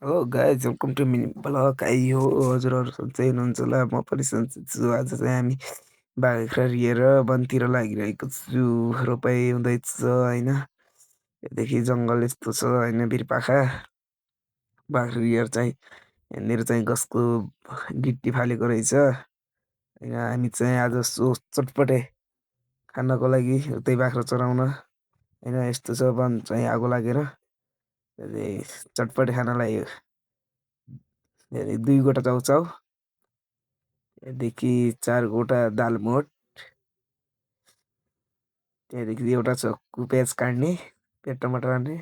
Hello guys welcome to mini blog आइयो हजुरहरू सन्चै हुनुहुन्छ होला म पनि सन्चै छु। आज चाहिँ हामी बाख्रा लिएर वनतिर लागिरहेको छु। रोपाइ हुँदैछ होइन, त्यहाँदेखि जङ्गल यस्तो छ होइन, बिरपाखा बाख्रा लिएर चाहिँ यहाँनिर चाहिँ गसको गिट्टी फालेको रहेछ होइन। हामी चाहिँ आज चटपटे खानको लागि उतै बाख्रा चराउन होइन, यस्तो छ वन चाहिँ आगो लागेर चटपटे खानलाई 2 गोटा चाउचाउ, त्यहाँदेखि 4 गोटा दालमोठ, त्यहाँदेखि एउटा चक्कु प्याज काट्ने, प्याज टमाटर काट्ने,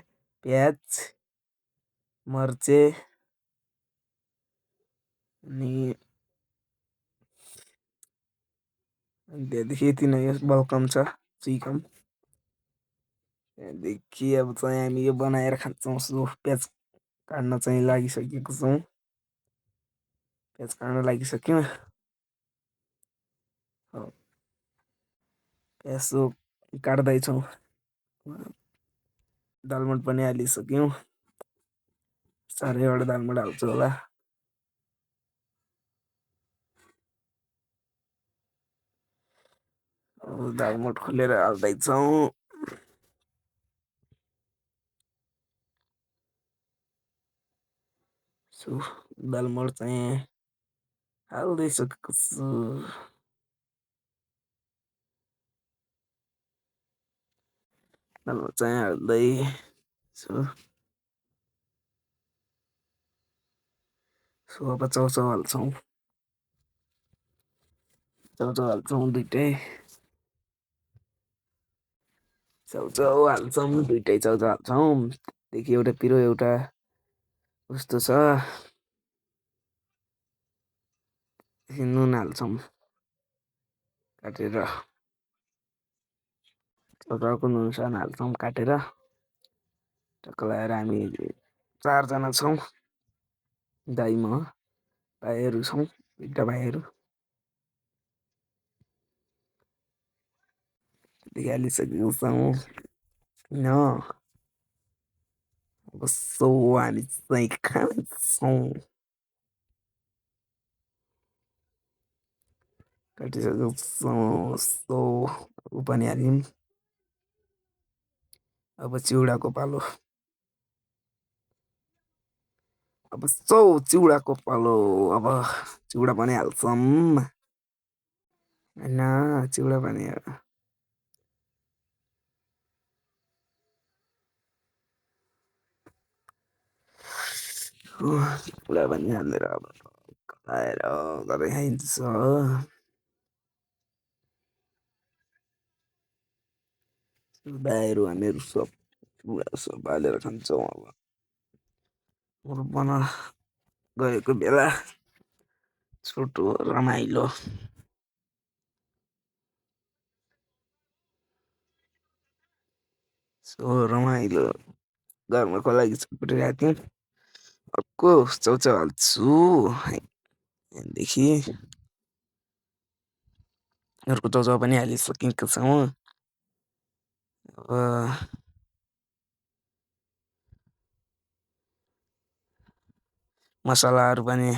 प्याज मर्चे अनि त्यहाँदेखि यति नै वेलकम छ चिकन। त्यहाँदेखि अब चाहिँ हामी यो बनाएर खान्छौँ। सो प्याज काट्न चाहिँ लागिसकेको छौँ, प्याज काट्न लागिसक्यौँ। प्याज काट्दैछौँ, दालमोठ पनि हालिसक्यौँ। 4वटा दालमोठ हाल्छु होला। दालमोठ खोलेर हाल्दैछौँ। सो दालमोठ चाहिँ हाल्दैसकेको छु। दालमोठ चाहिँ हाल्दै सो अब चाउचाउ हाल्छौँ, चाउचाउ हाल्छौँ दुइटै। चाउचाउ हाल्छौँ दुइटै चाउचाउ हाल्छौँ। त्यहाँदेखि एउटा पिरो एउटा कस्तो छ, नुन हाल्छौँ काटेर, चाउचाउको नुन सान हाल्छौँ काटेर। टक्क लगाएर हामी 4जना छौँ, दाइ म भाइहरू छौँ, 2टा भाइहरू। त्यहाँदेखि हालिसकेको छौँ होइन। अब सो हामी चाहिँ खान्छौँ। काटिसकेको छौँ, सो ऊ पनि हाल्यौँ। अब चिउराको पालो, अब चिउराको पालो। अब चिउरा पनि हाल्छौँ होइन, चिउरा पनि चिउरा पनि हालेर अब खाएर गर्दै खाइन्छ। भाइहरू हामीहरू सब चिउरा सब हालेर खान्छौँ। अब बना गएको बेला छोटो रमाइलो, सो रमाइलो घरको लागि चटपटी राख्थ्यौँ। अर्को चाउचाउ हाल्छु, त्यहाँदेखि अर्को चाउचाउ पनि हालिसकेको छौँ। अब मसलाहरू पनि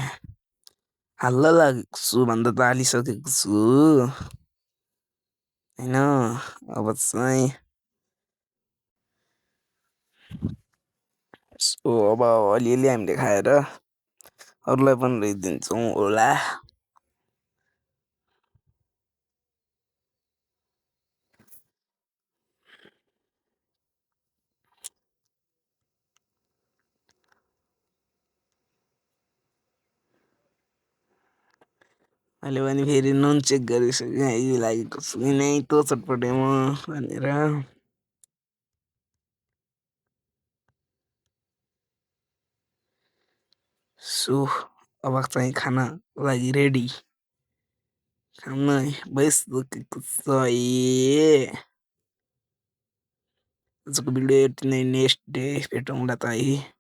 हाल्न लागेको छु, भन्दा त हालिसकेको छु होइन। अब चाहिँ सो अब अलिअलि हामीले खाएर अरूलाई पनि ल्याइदिन्छौँ होला। मैले पनि फेरि नुन चेक गरिसकेँ, यही लागेको छु कि नै त चटपटेमा भनेर। सो अब चाहिँ खाना लागि रेडी, खाना भइसकेको छ। आजको भिडियो यति नै, नेक्स्ट डे भेटौँला त है।